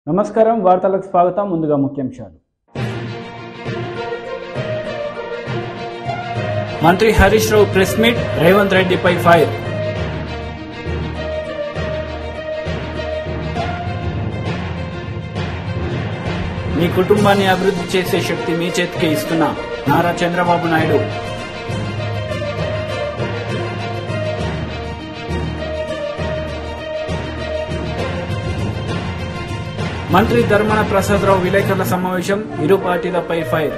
నమస్కారం వార్తలకు స్వాగతం. ముందుగా ముఖ్యాంశాలు. మంత్రి హరీష్ రావు ప్రెస్ మీట్, రేవంత్ రెడ్డిపై ఫైర్. మీ కుటుంబాన్ని అభివృద్ధి చేసే శక్తి మీ చేతికి ఇస్తున్నా నారా చంద్రబాబు నాయుడు. మంత్రి ధర్మాన ప్రసాదరావు విలేకరుల సమావేశం, ఇరు పార్టీలపై ఫైర్.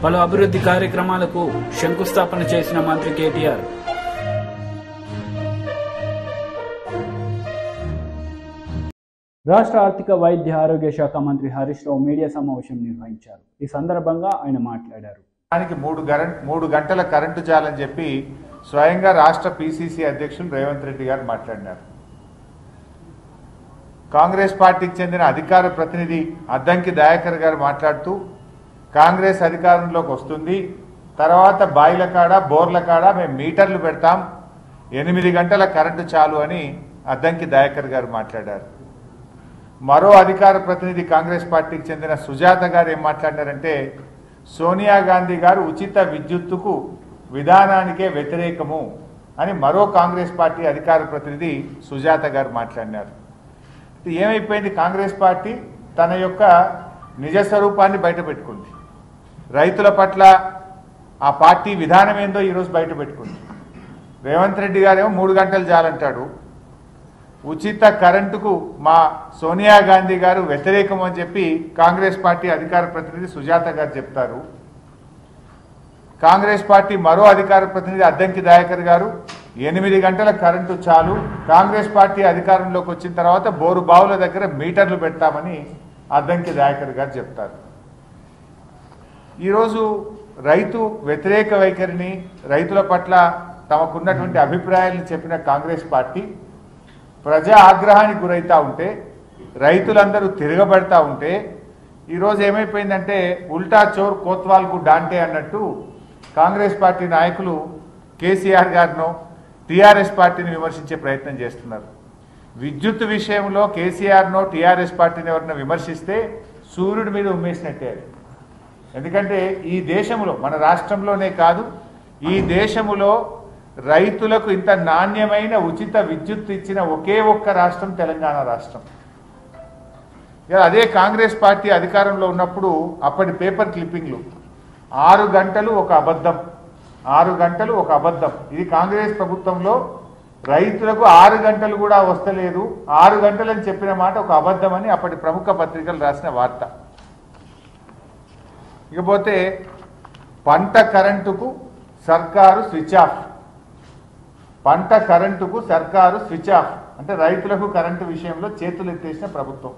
పలు అభివృద్ధి కార్యక్రమాలకు శంకుస్థాపన చేసిన మంత్రి కేటీఆర్. రాష్ట్ర ఆర్థిక వైద్య ఆరోగ్య శాఖ మంత్రి హరీష్ రావు మీడియా సమావేశం నిర్వహించారు. ఈ సందర్భంగా ఆయన మాట్లాడారు. దానికి 3 గంటల కరెంటు చాలని చెప్పి స్వయంగా రాష్ట్ర పిసిసి అధ్యక్షులు రేవంత్ రెడ్డి గారు మాట్లాడినారు. కాంగ్రెస్ పార్టీకి చెందిన అధికార ప్రతినిధి అద్దంకి దయాకర్ గారు మాట్లాడుతూ కాంగ్రెస్ అధికారంలోకి వస్తుంది, తర్వాత బాయిల కాడ బోర్ల కాడ మేము మీటర్లు పెడతాం, 8 గంటల కరెంటు చాలు అని అద్దంకి దయాకర్ గారు మాట్లాడారు. మరో అధికార ప్రతినిధి కాంగ్రెస్ పార్టీకి చెందిన సుజాత గారు ఏం మాట్లాడారంటే సోనియా గాంధీ గారు ఉచిత విద్యుత్తుకు విధానానికే వ్యతిరేకము అని మరో కాంగ్రెస్ పార్టీ అధికార ప్రతినిధి సుజాత గారు మాట్లాడినారు. ఏమైపోయింది, కాంగ్రెస్ పార్టీ తన యొక్క నిజ స్వరూపాన్ని బయటపెట్టుకుంది. రైతుల పట్ల ఆ పార్టీ విధానం ఏందో ఈరోజు బయటపెట్టుకుంది. రేవంత్ రెడ్డి గారేమో 3 గంటలు చాలంటాడు, ఉచిత కరెంటుకు మా సోనియా గాంధీ గారు వ్యతిరేకం అని చెప్పి కాంగ్రెస్ పార్టీ అధికార ప్రతినిధి సుజాత గారు చెప్తారు. కాంగ్రెస్ పార్టీ మరో అధికార ప్రతినిధి అద్దంకి దయాకర్ గారు 8 గంటల కరెంటు చాలు, కాంగ్రెస్ పార్టీ అధికారంలోకి వచ్చిన తర్వాత బోరు బావుల దగ్గర మీటర్లు పెడతామని అద్దంకి దయాకర్ గారు చెప్తారు. ఈరోజు రైతు వ్యతిరేక వైఖరిని, రైతుల పట్ల తమకున్నటువంటి అభిప్రాయాలను చెప్పిన కాంగ్రెస్ పార్టీ ప్రజా ఆగ్రహానికి గురైతా ఉంటే, రైతులందరూ తిరగబడతా ఉంటే ఈరోజు ఏమైపోయిందంటే ఉల్టా చోర్ కోత్వాల్కు డాంటే అన్నట్టు కాంగ్రెస్ పార్టీ నాయకులు కేసీఆర్ గారినో టీఆర్ఎస్ పార్టీని విమర్శించే ప్రయత్నం చేస్తున్నారు. విద్యుత్ విషయంలో కేసీఆర్నో టీఆర్ఎస్ పార్టీని ఎవరినో విమర్శిస్తే సూర్యుడి మీద ఉమ్మేసినట్టే. ఎందుకంటే ఈ దేశంలో, మన రాష్ట్రంలోనే కాదు ఈ దేశంలో రైతులకు ఇంత నాణ్యమైన ఉచిత విద్యుత్ ఇచ్చిన ఒకే ఒక్క రాష్ట్రం తెలంగాణ రాష్ట్రం. అదే కాంగ్రెస్ పార్టీ అధికారంలో ఉన్నప్పుడు అప్పటి పేపర్ క్లిప్పింగ్లు 6 గంటలు ఒక అబద్ధం, 6 గంటలు ఒక అబద్ధం. ఇది కాంగ్రెస్ ప్రభుత్వంలో రైతులకు 6 గంటలు కూడా వస్తలేదు, 6 గంటలని చెప్పిన మాట ఒక అబద్ధం అని అప్పటి ప్రముఖ పత్రికలు రాసిన వార్త. ఇకపోతే పంట కరెంటుకు సర్కారు స్విచ్ ఆఫ్, పంట కరెంటుకు సర్కారు స్విచ్ ఆఫ్ అంటే రైతులకు కరెంటు విషయంలో చేతులు ఎత్తేసిన ప్రభుత్వం.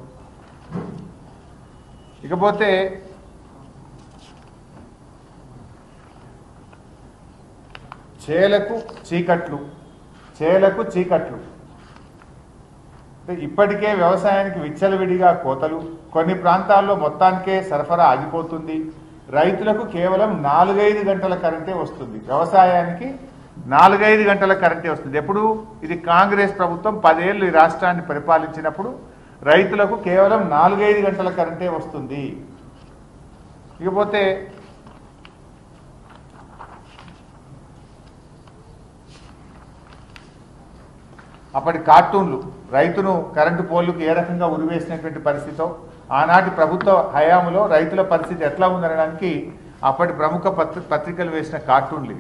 ఇకపోతే చేలకు చీకట్లు, చేలకు చీకట్లు. ఇప్పటికే వ్యవసాయానికి విచ్చలవిడిగా కోతలు, కొన్ని ప్రాంతాల్లో మొత్తానికే సరఫరా ఆగిపోతుంది. రైతులకు కేవలం 4-5 గంటల కరెంటే వస్తుంది, వ్యవసాయానికి 4-5 గంటల కరెంటే వస్తుంది. ఎప్పుడు ఇది కాంగ్రెస్ ప్రభుత్వం 10 ఏళ్ళు ఈ రాష్ట్రాన్ని పరిపాలించినప్పుడు రైతులకు కేవలం 4-5 గంటల కరెంటే వస్తుంది. ఇకపోతే అప్పటి కార్టూన్లు రైతును కరెంటు పోల్లకు ఏ రకంగా ఉరివేసినటువంటి పరిస్థితితో, ఆనాటి ప్రభుత్వ హయాంలో రైతుల పరిస్థితి ఎట్లా ఉందనడానికి అప్పటి ప్రముఖ పత్రికలు వేసిన కార్టూన్లు.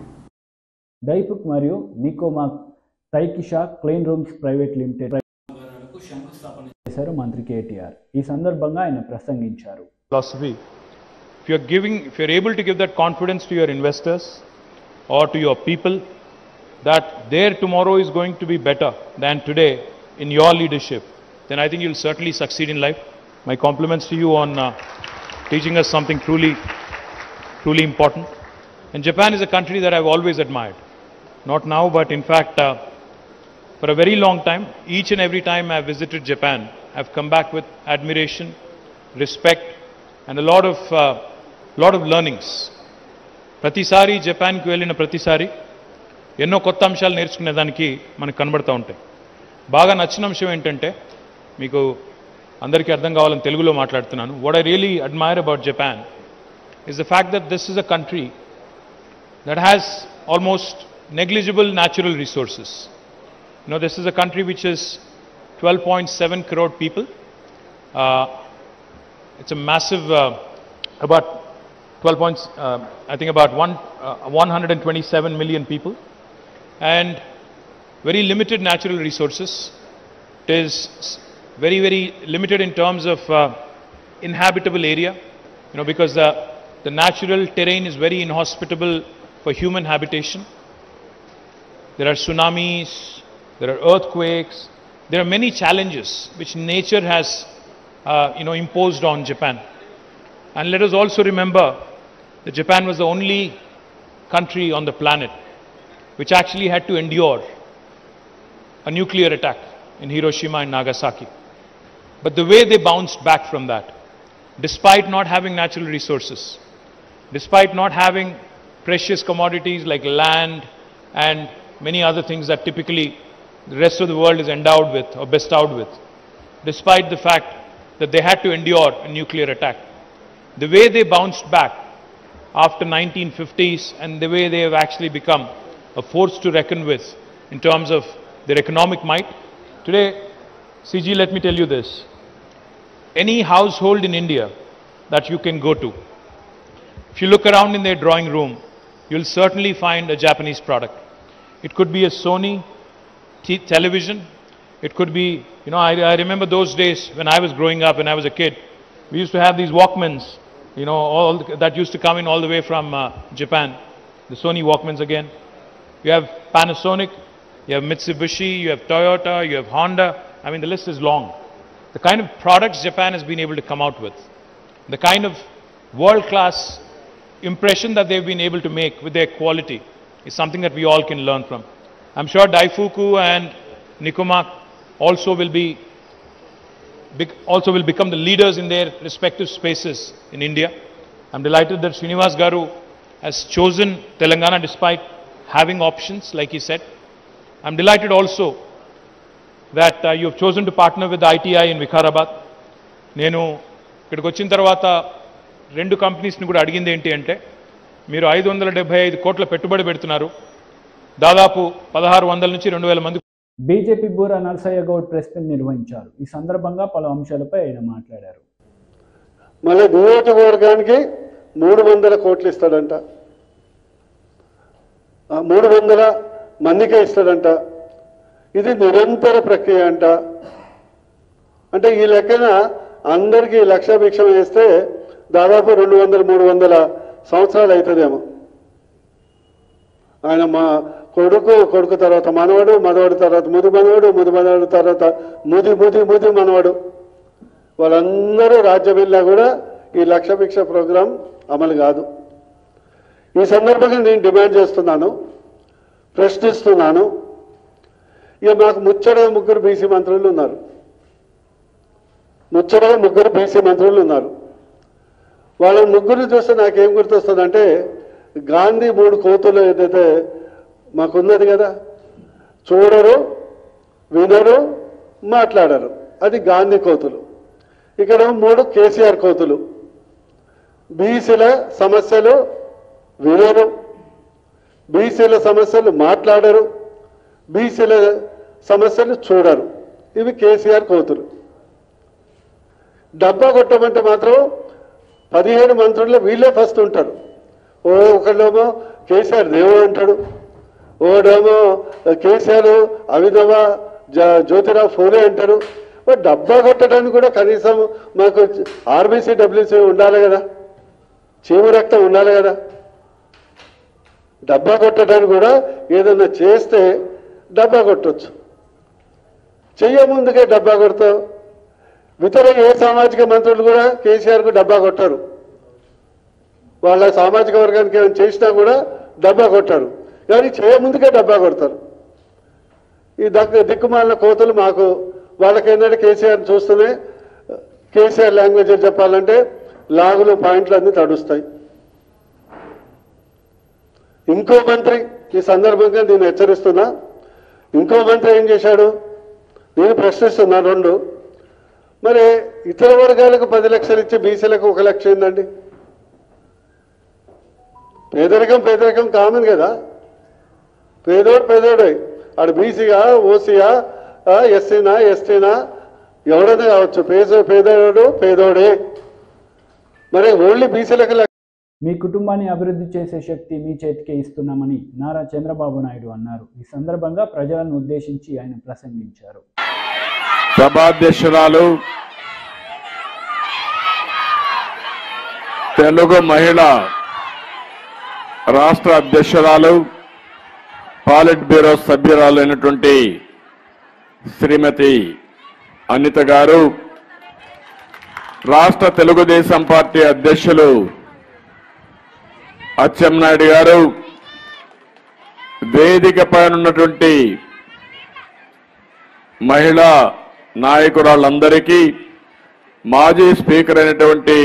డైపుక్ మరియు నికోమాక్ తైకిషా క్లీన్ రూమ్స్ ప్రైవేట్ లిమిటెడ్ శంకుస్థాపన చేశారు మంత్రి కేటీఆర్. ఈ సందర్భంగా ఆయన ప్రసంగించారు. Philosophy. If you're able to give that confidence to your investors or to your people that their tomorrow is going to be better than today in your leadership, then I think you'll certainly succeed in life. My compliments to you on teaching us something truly important. And Japan is a country that I've always admired. Not now, but in fact, for a very long time, each and every time I've visited Japan, I've come back with admiration, respect, and a lot of lot of learnings. ప్రతిసారి జపాన్కి వెళ్ళిన ప్రతిసారి ఎన్నో కొత్త అంశాలు నేర్చుకునేదానికి మనకు కనబడుతూ ఉంటాయి. బాగా నచ్చిన అంశం ఏంటంటే, మీకు అందరికీ అర్థం కావాలని తెలుగులో మాట్లాడుతున్నాను. What I really admire about Japan is the fact that this is a country that has almost negligible natural resources. You know, this is a country which is 12.7 crore people. It's a massive, about 12 I think about 127 million people, and very limited natural resources. It is very, very limited in terms of inhabitable area, you know, because the natural terrain is very inhospitable for human habitation. There are tsunamis, there are earthquakes, there are many challenges which nature has imposed on Japan. And let us also remember that Japan was the only country on the planet which actually had to endure a nuclear attack in Hiroshima and Nagasaki. But the way they bounced back from that, despite not having natural resources, despite not having precious commodities like land and many other things that typically the rest of the world is endowed with or bestowed with, despite the fact that they had to endure a nuclear attack, the way they bounced back after 1950s and the way they have actually become a force to reckon with in terms of their economic might. Today, CG, let me tell you this. Any household in India that you can go to, if you look around in their drawing room, you'll certainly find a Japanese product. It could be a Sony television. It could be, you know, I remember those days when I was growing up, when I was a kid, we used to have these Walkmans, you know, that used to come in all the way from Japan. The Sony Walkmans again. You have Panasonic, you have Mitsubishi, you have Toyota, you have Honda. I mean, the list is long. The kind of products Japan has been able to come out with, the kind of world-class impression that they've been able to make with their quality is something that we all can learn from. I'm sure Daifuku and Nikomak also will become the leaders in their respective spaces in India. I'm delighted that Srinivas Garu has chosen Telangana despite having options, like he said. I'm delighted also that you have chosen to partner with ITI in Vikarabad. నేను ఇక్కడికి వచ్చిన తర్వాత రెండు కంపెనీస్ని కూడా అడిగింది ఏంటి అంటే, మీరు 575 కోట్ల పెట్టుబడి పెడుతున్నారు, దాదాపు 1600 నుంచి 2000 మంది. BJP Boora Narasaiah Goud press meet నిర్వహించారు. ఈ సందర్భంగా పలు అంశాలపై ఆయన మాట్లాడారు. మళ్ళీ నియోజకవర్గానికి 300 కోట్లు ఇస్తాడంట, 300 మందికే ఇస్తాడంట. ఇది నిరంతర ప్రక్రియ అంట. అంటే ఈ లెక్కన అందరికీ లక్ష భిక్షం వేస్తే దాదాపు 200-300 సంవత్సరాలు అవుతుందేమో. ఆయన మా కొడుకు తర్వాత మనవడు, మనవడు తర్వాత ముది మనవడు, ముది మనవడు తర్వాత ముది మనవడు, వాళ్ళందరూ రాజ్యం వెళ్ళినా కూడా ఈ లక్ష భిక్ష ప్రోగ్రాం అమలు కాదు. ఈ సందర్భంగా నేను డిమాండ్ చేస్తున్నాను, ప్రశ్నిస్తున్నాను. ఇక మాకు ముగ్గురు బీసీ మంత్రులు ఉన్నారు. ముగ్గురు బీసీ మంత్రులు ఉన్నారు. వాళ్ళ ముగ్గురిని చూస్తే నాకేం గుర్తొస్తుందంటే, గాంధీ 3 కోతులు ఏదైతే మాకున్నది కదా, చూడరు, వినరు, మాట్లాడరు, అది గాంధీ కోతులు. ఇక్కడ 3 కేసీఆర్ కోతులు. బీసీల సమస్యలు వినరు, బీసీల సమస్యలు మాట్లాడరు, బీసీల సమస్యలు చూడరు. ఇవి కేసీఆర్ కోతులు. డబ్బా కొట్టమంటే మాత్రం 17 మంత్రుల్లో వీళ్ళే ఫస్ట్ ఉంటారు. ఒకళ్ళేమో కేసీఆర్ దేవుడు అంటాడు, ఓడేమో కేసీఆర్ అవిధవ జ్యోతిరావు ఫూలే అంటారు. డబ్బా కొట్టడానికి కూడా కనీసం మాకు ఆర్బీసీ డబ్ల్యూసీ ఉండాలి కదా, చీము రక్తం ఉండాలి కదా. డబ్బా కొట్టడానికి కూడా ఏదన్నా చేస్తే డబ్బా కొట్టవచ్చు, చెయ్య ముందుకే డబ్బా కొడతావు. ఇతర ఏ సామాజిక మంత్రులు కూడా కేసీఆర్కు డబ్బా కొట్టారు. వాళ్ళ సామాజిక వర్గానికి ఏమైనా చేసినా కూడా డబ్బా కొట్టారు, కానీ చేయముందుకే డబ్బా కొడతారు. ఈ దిక్కుమాలిన కోతలు మాకు వాళ్ళకేంటంటే కేసీఆర్ చూస్తూనే కేసీఆర్ లాంగ్వేజ్ చెప్పాలంటే లాగులు పాయింట్లు అన్నీ తడుస్తాయి. ఇంకో మంత్రి ఈ సందర్భంగా నేను హెచ్చరిస్తున్నా, ఇంకో మంత్రి ఏం చేశాడు నేను ప్రశ్నిస్తున్నా. రెండు, మరి ఇతర వర్గాలకు 10 లక్షలు ఇచ్చి బీసీలకు 1 లక్ష ఏందండి? పేదరికం కామన్ కదా. పేదోడే ఆడు బీసీగా, ఓసీయా, ఎస్సీనా, ఎస్టీనా, ఎవడైనా కావచ్చు. పేదోడే. మరి ఓన్లీ బీసీలకు మీ కుటుంబాన్ని అభివృద్ధి చేసే శక్తి మీ చేతికే ఇస్తున్నామని నారా చంద్రబాబు నాయుడు అన్నారు. ఈ సందర్భంగా ప్రజలను ఉద్దేశించి ఆయన ప్రసంగించారు. సభాధ్యక్షురాలు, తెలుగు మహిళ రాష్ట్ర అధ్యక్షురాలు, పాలిట్ బ్యూరో సభ్యురాలు అయినటువంటి శ్రీమతి అనిత గారు, రాష్ట్ర తెలుగుదేశం పార్టీ అధ్యక్షులు అచ్చెన్నాయుడు గారు, వేదికపై ఉన్నటువంటి మహిళా నాయకురాళ్ళందరికీ, మాజీ స్పీకర్ అయినటువంటి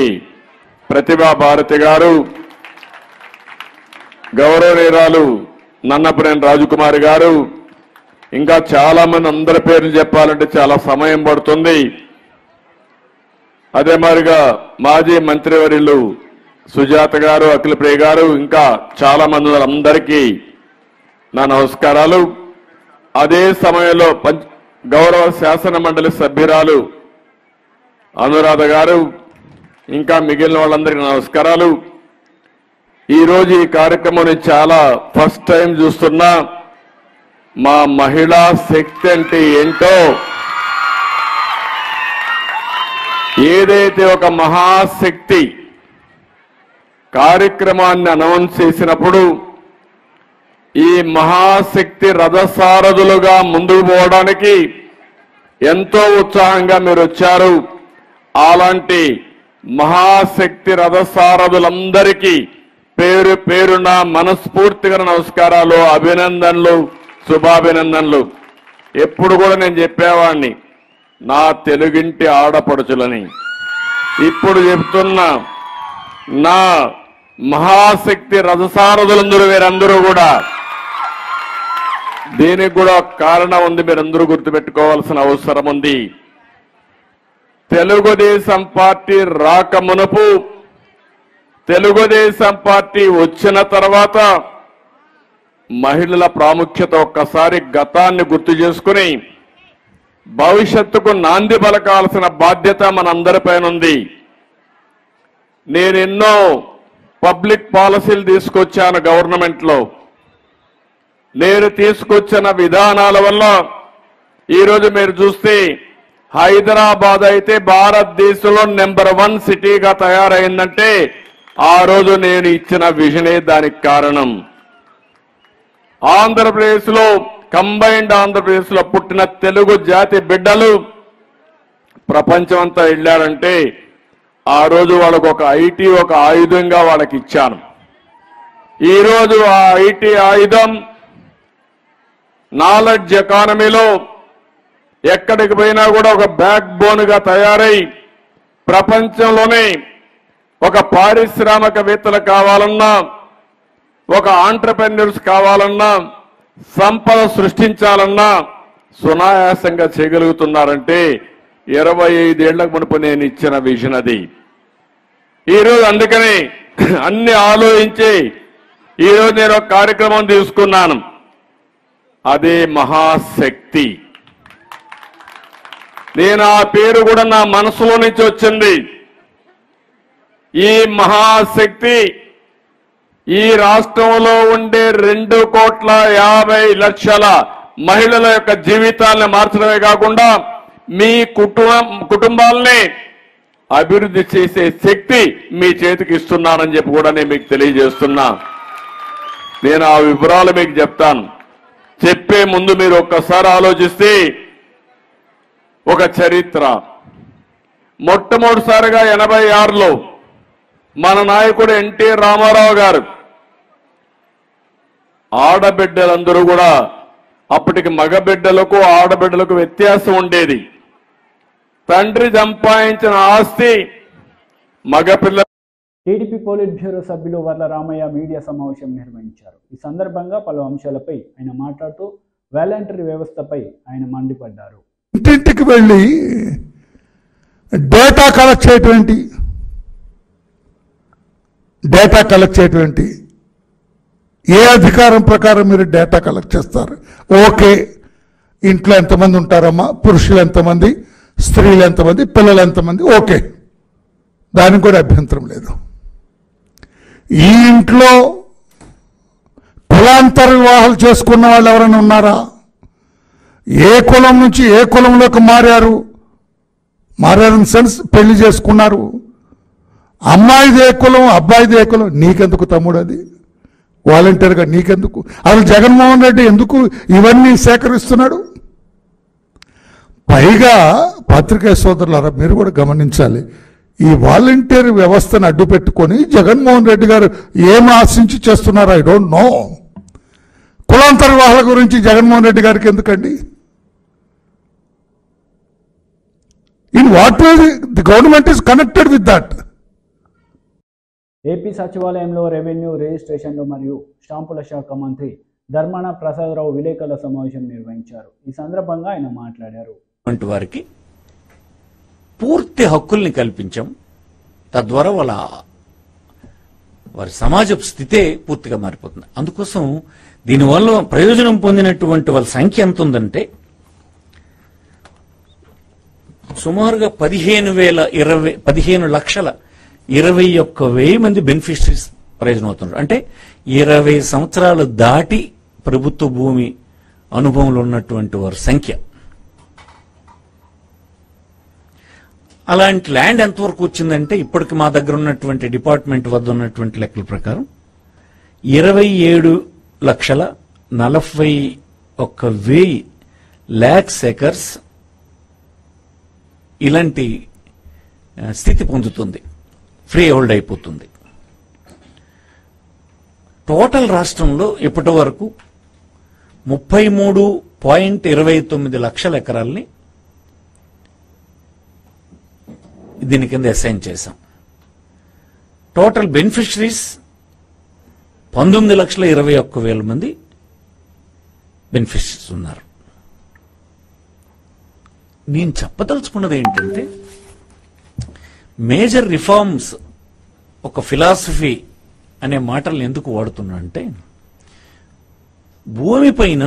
ప్రతిభా భారతి గారు, గౌరవనీయురాలు నన్నపనేని రాజకుమారి గారు, ఇంకా చాలా మంది అందరి పేర్లు చెప్పాలంటే చాలా సమయం పడుతుంది. అదే మాదిరిగా మాజీ మంత్రివర్యులు సుజాత గారు, అఖిలప్రియ గారు, ఇంకా చాలా మంది అందరికీ నా నమస్కారాలు. అదే సమయంలో గౌరవ శాసన మండలి సభ్యురాలు అనురాధ గారు, ఇంకా మిగిలిన వాళ్ళందరికీ నమస్కారాలు. ఈరోజు ఈ కార్యక్రమాన్ని చాలా ఫస్ట్ టైం చూస్తున్నా. మా మహిళా శక్తి అంటే ఏంటో, ఏదైతే ఒక మహాశక్తి కార్యక్రమాన్ని అనౌన్స్ చేసినప్పుడు ఈ మహాశక్తి రథసారథులుగా ముందుకు పోవడానికి ఎంతో ఉత్సాహంగా మీరు వచ్చారు. అలాంటి మహాశక్తి రథసారథులందరికీ పేరు పేరున మనస్ఫూర్తిగా నమస్కారాలు, అభినందనలు, శుభాభినందనలు. ఎప్పుడు కూడా నేను చెప్పేవాడిని నా తెలుగింటి ఆడపడుచులని. ఇప్పుడు చెప్తున్నా, నా మహాశక్తి రథసారథులందరూ వీరందరూ కూడా. దీనికి కూడా కారణం ఉంది, మీరందరూ గుర్తుపెట్టుకోవాల్సిన అవసరం ఉంది. తెలుగుదేశం పార్టీ రాకమునుపు, తెలుగుదేశం పార్టీ వచ్చిన తర్వాత మహిళల ప్రాముఖ్యత ఒక్కసారి గతాన్ని గుర్తు చేసుకుని భవిష్యత్తుకు నాంది పలకాల్సిన బాధ్యత మనందరిపైన ఉంది. నేనెన్నో పబ్లిక్ పాలసీలు తీసుకొచ్చాను గవర్నమెంట్లో. నేను తీసుకొచ్చిన విధానాల వల్ల ఈరోజు మీరు చూస్తే హైదరాబాద్ అయితే భారతదేశంలో నెంబర్ 1 సిటీగా తయారైందంటే ఆ రోజు నేను ఇచ్చిన విజనే దానికి కారణం. ఆంధ్రప్రదేశ్లో, కంబైన్డ్ ఆంధ్రప్రదేశ్లో పుట్టిన తెలుగు జాతి బిడ్డలు ప్రపంచమంతా వెళ్ళారంటే ఆ రోజు వాళ్ళకు ఒక ఐటీ ఒక ఆయుధంగా వాళ్ళకి ఇచ్చాను. ఈరోజు ఆ ఐటీ ఆయుధం నాలెడ్జ్ ఎకానమీలో ఎక్కడికి పోయినా కూడా ఒక బ్యాక్ బోన్ గా తయారై ప్రపంచంలోనే ఒక పారిశ్రామికవేత్తలు కావాలన్నా, ఒక ఆంటర్‌ప్రెన్యూర్స్ కావాలన్నా, సంపద సృష్టించాలన్నా సునాయాసంగా చేయగలుగుతున్నారంటే 25 ఏళ్లకు మునుపు నేను ఇచ్చిన విజన్ అది. ఈరోజు అందుకని అన్ని ఆలోచించి ఈరోజు నేను ఒక కార్యక్రమం తీసుకున్నాను. అదే మహాశక్తి. నేను ఆ పేరు కూడా నా మనసులో నుంచి వచ్చింది. ఈ మహాశక్తి ఈ రాష్ట్రంలో ఉండే 2,50,00,000 మహిళల యొక్క జీవితాలను మార్చడమే కాకుండా మీ కుటుంబాలని అభివృద్ధి చేసే శక్తి మీ చేతికి ఇస్తున్నానని చెప్పి కూడా నేను మీకు తెలియజేస్తున్నా. నేను ఆ వివరాలు మీకు చెప్తాను. చెప్పే ముందు మీరు ఒక్కసారి ఆలోచిస్తే ఒక చరిత్ర. మొట్టమొదటిసారిగా 86లో మన నాయకుడు ఎన్టీ రామారావు గారు ఆడబిడ్డలందరూ కూడా, అప్పటికి మగబిడ్డలకు ఆడబిడ్డలకు వ్యత్యాసం ఉండేది. తండ్రి సంపాదించిన ఆస్తి మగపిల్ల. టీడీపీ పోలిట్ బ్యూరో సభ్యులు వర్ల రామయ్య మీడియా సమావేశం నిర్వహించారు. ఈ సందర్భంగా పలు అంశాలపై ఆయన మాట్లాడుతూ వాలంటరీ వ్యవస్థపై ఆయన మండిపడ్డారు. ఇంటింటికి వెళ్ళి డేటా కలెక్ట్ చేయటువంటి ఏ అధికారం ప్రకారం మీరు డేటా కలెక్ట్ చేస్తారు? ఓకే, ఇంట్లో ఎంతమంది ఉంటారమ్మా, పురుషులు ఎంతమంది, స్త్రీలు ఎంతమంది, పిల్లలు ఎంతమంది, ఓకే, దానికి కూడా అభ్యంతరం లేదు. ఈ ఇంట్లో కులాంతర వివాహాలు చేసుకున్న వాళ్ళు ఎవరైనా ఉన్నారా? ఏ కులం నుంచి ఏ కులంలోకి మారారు సెన్స్ పెళ్లి చేసుకున్నారు. అమ్మాయిది ఏ కులం, అబ్బాయిది ఏ కులం, నీకెందుకు తమ్ముడు? అది వాలంటీర్గా నీకెందుకు? అసలు జగన్మోహన్ రెడ్డి ఎందుకు ఇవన్నీ సేకరిస్తున్నాడు? పైగా పత్రికా సోదరులారా, మీరు కూడా గమనించాలి, ఈ వాలంటీర్ వ్యవస్థను అడ్డు పెట్టుకొని జగన్మోహన్ రెడ్డి గారు ఏం ఆశించి చేస్తున్నారో ఐ డోంట్ నో. కులాంతర వివాహాల గురించి జగన్మోహన్ రెడ్డి గారికి ఎందుకండి? In what way the government is connected with that. AP సచివాలయంలో రెవెన్యూ, రిజిస్ట్రేషన్లు మరియు స్టాంపుల శాఖ మంత్రి ధర్మాన ప్రసాదరావు విలేకరుల సమావేశం నిర్వహించారు. ఈ సందర్భంగా ఆయన మాట్లాడారు. వారికి పూర్తి హక్కుల్ని కల్పించాం. తద్వారా వారి సమాజపు స్థితే పూర్తిగా మారిపోతుంది. అందుకోసం దీనివల్ల ప్రయోజనం పొందినటువంటి వాళ్ళ సంఖ్య ఎంత ఉందంటే సుమారుగా 15,21,000 మంది బెనిఫిషరీస్ ప్రయోజనం అవుతున్నారు. అంటే 20 సంవత్సరాలు దాటి ప్రభుత్వ భూమి అనుభవంలో ఉన్నటువంటి వారి సంఖ్య. అలాంటి ల్యాండ్ ఎంతవరకు వచ్చిందంటే ఇప్పటికి మా దగ్గర ఉన్నటువంటి డిపార్ట్మెంట్ వద్ద ఉన్నటువంటి లెక్కల ప్రకారం 27,41,000 ఏకర్స్ ఇలాంటి స్థితి పొందుతుంది, ఫ్రీ హోల్డ్ అయిపోతుంది. టోటల్ రాష్ట్రంలో ఇప్పటి వరకు 33.29 లక్షల ఎకరాల్ని దీని కింద అసైన్ చేశాం. టోటల్ బెనిఫిషరీస్ 19,21,000 మంది బెనిఫిషరీస్ ఉన్నారు. నేను చెప్పదలుచుకున్నది ఏంటంటే మేజర్ రిఫార్మ్స్ ఒక ఫిలాసఫీ అనే మాటలను ఎందుకు వాడుతున్నా అంటే భూమిపైన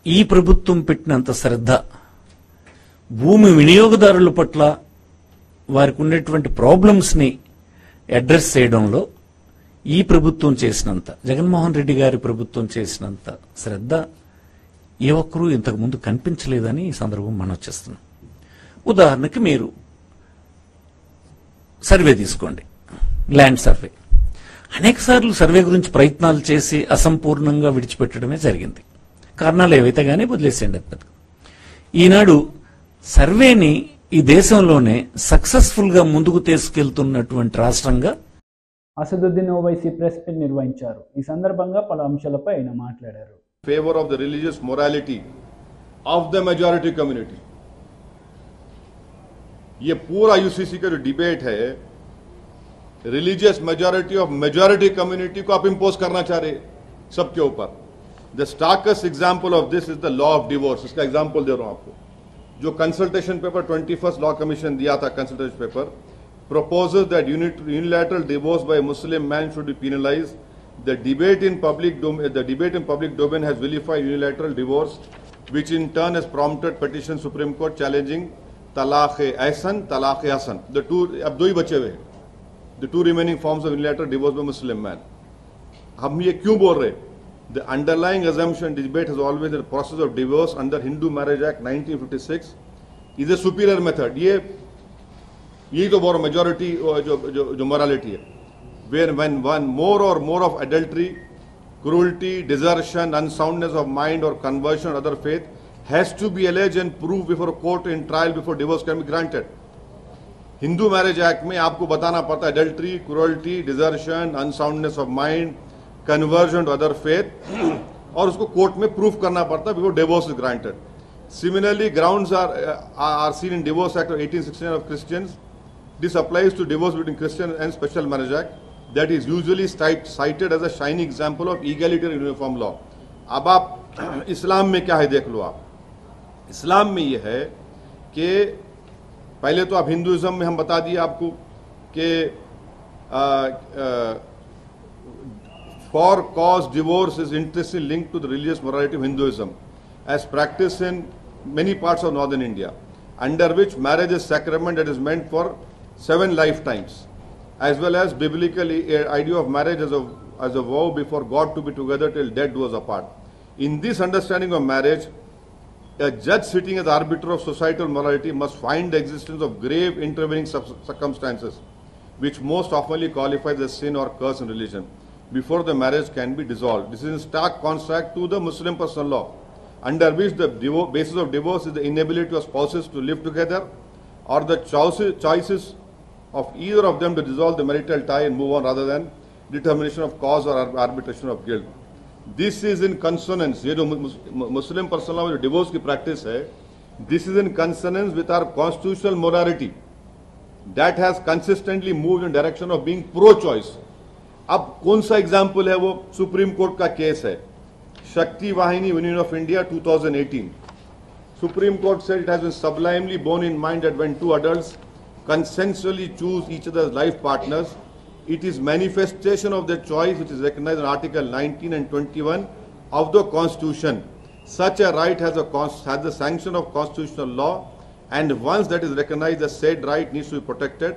ఈ ప్రభుత్వం పెట్టినంత శ్రద్ధ భూమి వినియోగదారుల పట్ల వారికి ఉన్నటువంటి ప్రాబ్లమ్స్ ని అడ్రస్ చేయడంలో ఈ ప్రభుత్వం చేసినంత, జగన్మోహన్ రెడ్డి గారి ప్రభుత్వం చేసినంత శ్రద్ధ ఏ ఒక్కరూ ఇంతకు ముందు కనిపించలేదని ఈ సందర్భం మనం చేస్తున్నాం. ఉదాహరణకి మీరు సర్వే తీసుకోండి, ల్యాండ్ సర్వే. అనేక సార్లు సర్వే గురించి ప్రయత్నాలు చేసి అసంపూర్ణంగా విడిచిపెట్టడమే జరిగింది. కారణాలు ఏవైతే గానీ వదిలేసేయండి. ఈనాడు సర్వేని ఈ దేశంలోనే సక్సెస్ఫుల్ గా ముందుకు తీసుకెళ్తున్నటువంటి రాష్ట్రంగా అసదుద్దీన్ ఓవైసీ ప్రెస్ మీట్ నిర్వహించారు. ఈ సందర్భంగా పలు అంశాలపై ఆయన మాట్లాడారు. Favor of the religious morality of the majority community. ये पूरा यूसीसी का जो डिबेट है religious majority of majority community को आप इंपोज करना चाह रहे सबके ऊपर. The starkest example of this is the law of divorce. इसका एग्जांपल दे रहा हूं आपको. जो consultation paper 21st law commission दिया था, consultation paper proposes that unilateral divorce by a Muslim man should be penalized. The debate in public domain has vilified unilateral divorce, which in turn has prompted petition Supreme Court challenging talaq-e-ahsan, talaq-e-hasan. The two, अब दो ही बचे हुए, the two remaining forms of unilateral divorce by Muslim man. हम ये क्यों बोल रहे? The underlying assumption debate has always been the process of divorce under Hindu Marriage Act 1956 is a superior method. यही तो बहुत मेजॉरिटी जो मोरालिटी है. When one more of adultery, cruelty, desertion, unsoundness of mind or conversion or other faith has to be alleged and proved before a court in trial before divorce can be granted. Hindu Marriage Act में आपको बताना पड़ता है adultery, cruelty, desertion, unsoundness of mind, conversion to other faith और उसको court में proof करना पड़ता है before divorce is granted. Similarly, grounds are seen in Divorce Act of 1869 of Christians This applies to divorce between Christian and Special Marriage Act that is usually cited as a shining example of egalitarian uniform law. अब आप इस्लाम में क्या है देख लो आप. इस्लाम में ये है कि पहले तो आप हिंदुइज्म में हम बता दिए आपको कि for cause divorce is intrinsically linked to the religious morality of Hinduism as practiced in many parts of northern India, under which marriage is sacrament that is meant for 7 lifetimes, as well as biblical idea of marriage as a vow before God to be together till death do us apart. In this understanding of marriage, a judge sitting as arbiter of societal morality must find the existence of grave intervening circumstances which most oftenly qualifies as sin or curse in religion before the marriage can be dissolved. This is in stark contrast to the Muslim personal law, under which the basis of divorce is the inability of spouses to live together or the choices of either of them to dissolve the marital tie and move on rather than determination of cause or arbitration of guilt. This is in consonance, ये जो Muslim personal law में divorce की practice है, this is in consonance with our constitutional morality that has consistently moved in direction of being pro-choice. अब कौन सा example है वो सुप्रीम कोर्ट का केस है शक्ति वाहिनी union of India 2018. Supreme court said it has been sublimely borne in mind that when two adults consensually choose each other's life partners, it is manifestation of their choice which is recognized in Article 19 and 21 of the Constitution. Such a right has the sanction of constitutional law, and once that is recognized, the said right needs to be protected,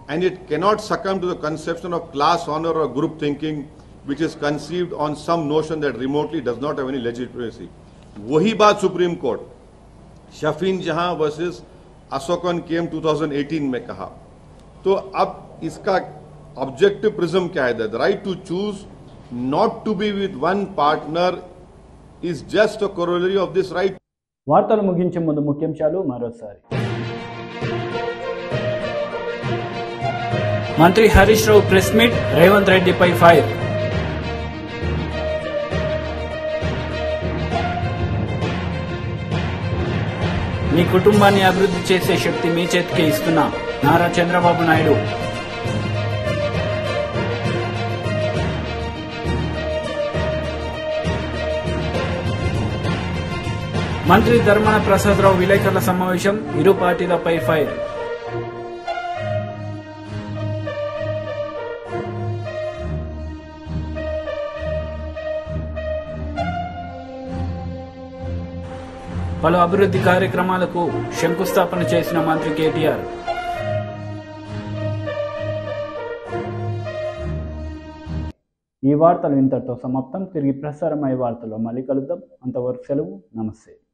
and it cannot succumb to the conception of class honor or group thinking which is conceived on some notion that remotely does not have any legitimacy. वही बात supreme court Sherfane जहां versus Ashokan केम 2018 में कहा. तो अब इसका objective prism क्या है? The right to choose not to be with one partner is just a corollary of this right. వార్తలు ముగించే ముందు ముఖ్యాంశాలు మరోసారి. మంత్రి హరీష్ రావు ప్రెస్ మీట్, రేవంత్ రెడ్డిపై ఫైర్. మీ కుటుంబాన్ని అభివృద్ధి చేసే శక్తి మీ చేతికే ఇస్తున్నా నారా చంద్రబాబు నాయుడు. మంత్రి ధర్మాన ప్రసాదరావు విలేకరుల సమావేశం, ఇరు పార్టీలపై ఫైర్. పలు అభివృద్ధి కార్యక్రమాలకు శంకుస్థాపన చేసిన మంత్రి కేటీఆర్. ఈ వార్తలు ఇంతటితో సమాప్తం. తిరిగి ప్రసారమయ్యే వార్తల్లో మళ్ళీ కలుద్దాం. అంతవరకు సెలవు. నమస్తే.